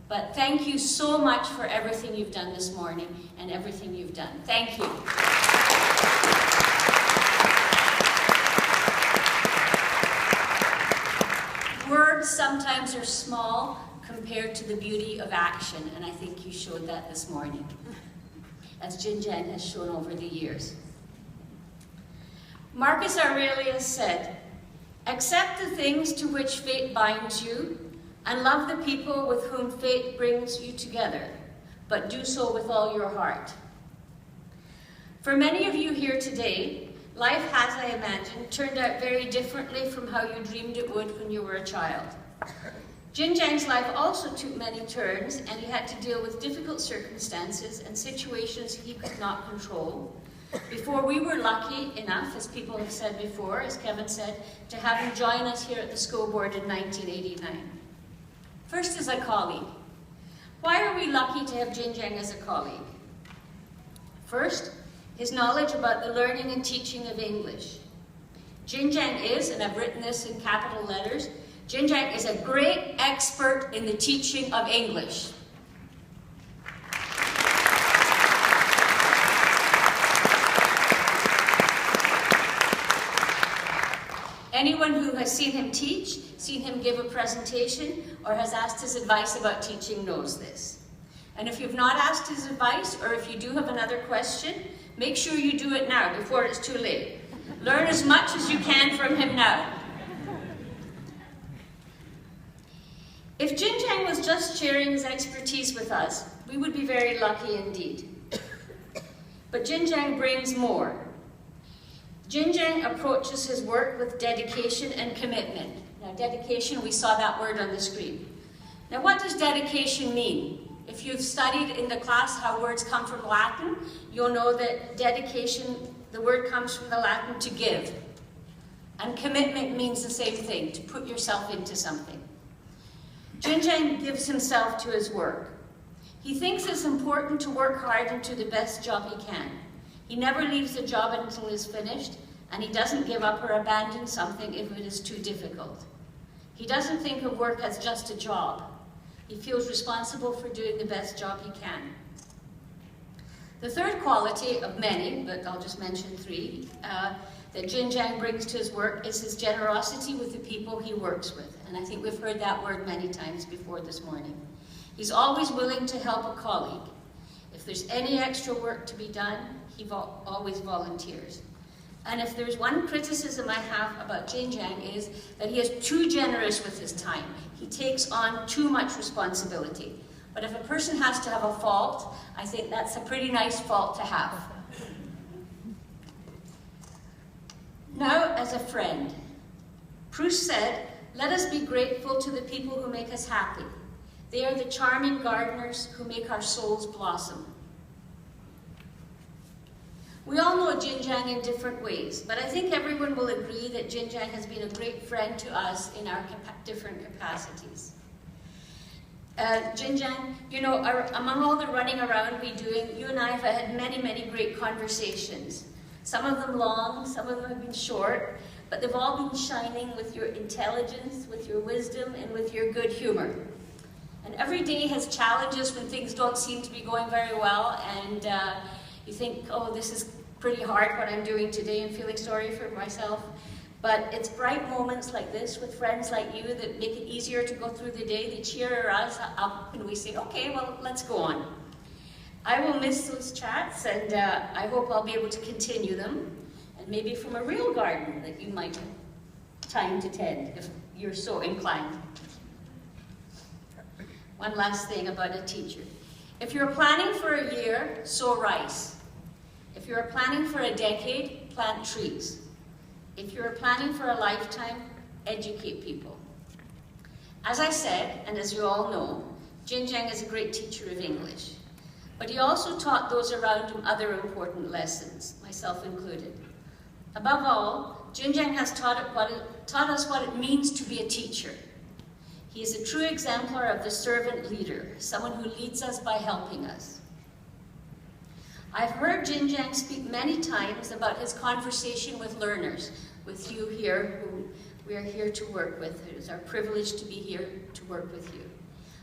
But thank you so much for everything you've done this morning and everything you've done. Thank you. Words sometimes are small compared to the beauty of action, and I think you showed that this morning, as Jinjiang has shown over the years. Marcus Aurelius said, "Accept the things to which fate binds you, and love the people with whom fate brings you together, but do so with all your heart." For many of you here today, life has, I imagine, turned out very differently from how you dreamed it would when you were a child. Jinjiang's life also took many turns, and he had to deal with difficult circumstances and situations he could not control, before we were lucky enough, as people have said before, as Kevin said, to have him join us here at the school board in 1989. First, as a colleague. Why are we lucky to have Jinjiang as a colleague? First, his knowledge about the learning and teaching of English. Jinjiang is, and I've written this in capital letters, Jinjiang is a great expert in the teaching of English. Anyone who has seen him teach, seen him give a presentation, or has asked his advice about teaching knows this. And if you've not asked his advice, or if you do have another question, make sure you do it now before it's too late. Learn as much as you can from him now. If Jinjiang was just sharing his expertise with us, we would be very lucky indeed. But Jinjiang brings more. Jinjiang approaches his work with dedication and commitment. Now, dedication, we saw that word on the screen. Now, what does dedication mean? If you've studied in the class how words come from Latin, you'll know that dedication, the word comes from the Latin to give. And commitment means the same thing, to put yourself into something. Jinjiang gives himself to his work. He thinks it's important to work hard and do the best job he can. He never leaves a job until it's finished, and he doesn't give up or abandon something if it is too difficult. He doesn't think of work as just a job. He feels responsible for doing the best job he can. The third quality of many, but I'll just mention three, that Jinjiang brings to his work is his generosity with the people he works with. And I think we've heard that word many times before this morning. He's always willing to help a colleague. If there's any extra work to be done, he always volunteers. And if there's one criticism I have about Jinjiang is that he is too generous with his time. He takes on too much responsibility. But if a person has to have a fault, I think that's a pretty nice fault to have. Now, as a friend, Proust said, "Let us be grateful to the people who make us happy. They are the charming gardeners who make our souls blossom." We all know Jinjiang in different ways, but I think everyone will agree that Jinjiang has been a great friend to us in our different capacities. Jinjiang, you know, among all the running around we're doing, you and I have had many, many great conversations. Some of them long, some of them have been short, but they've all been shining with your intelligence, with your wisdom, and with your good humor. And every day has challenges when things don't seem to be going very well, and you think, oh, this is pretty hard what I'm doing today, and feeling sorry for myself. But it's bright moments like this with friends like you that make it easier to go through the day. They cheer us up, and we say, okay, well, let's go on. I will miss those chats, and I hope I'll be able to continue them, and maybe from a real garden that you might have time to tend if you're so inclined. One last thing about a teacher. If you're planning for a year, sow rice. If you're planning for a decade, plant trees. If you're planning for a lifetime, educate people. As I said, and as you all know, Jinjiang is a great teacher of English. But he also taught those around him other important lessons, myself included. Above all, Jinjiang has taught us what it means to be a teacher. He is a true exemplar of the servant leader, someone who leads us by helping us. I've heard Jinjiang speak many times about his conversation with learners, with you here, who we are here to work with. It is our privilege to be here to work with you.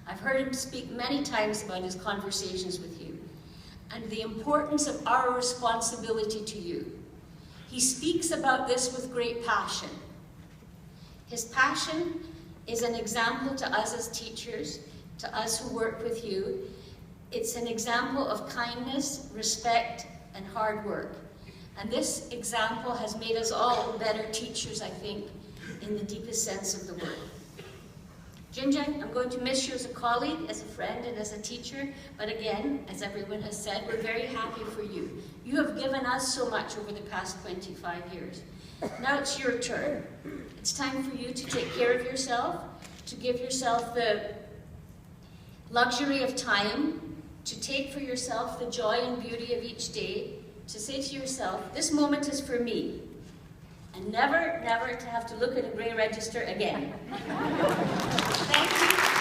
I've heard him speak many times about his conversations with you and the importance of our responsibility to you. He speaks about this with great passion. His passion is an example to us as teachers, to us who work with you. It's an example of kindness, respect, and hard work. And this example has made us all better teachers, I think, in the deepest sense of the word. Jinjiang, I'm going to miss you as a colleague, as a friend, and as a teacher, but again, as everyone has said, we're very happy for you. You have given us so much over the past 25 years. Now it's your turn. It's time for you to take care of yourself, to give yourself the luxury of time, to take for yourself the joy and beauty of each day, to say to yourself, this moment is for me, and never, never to have to look at a grey register again. Thank you.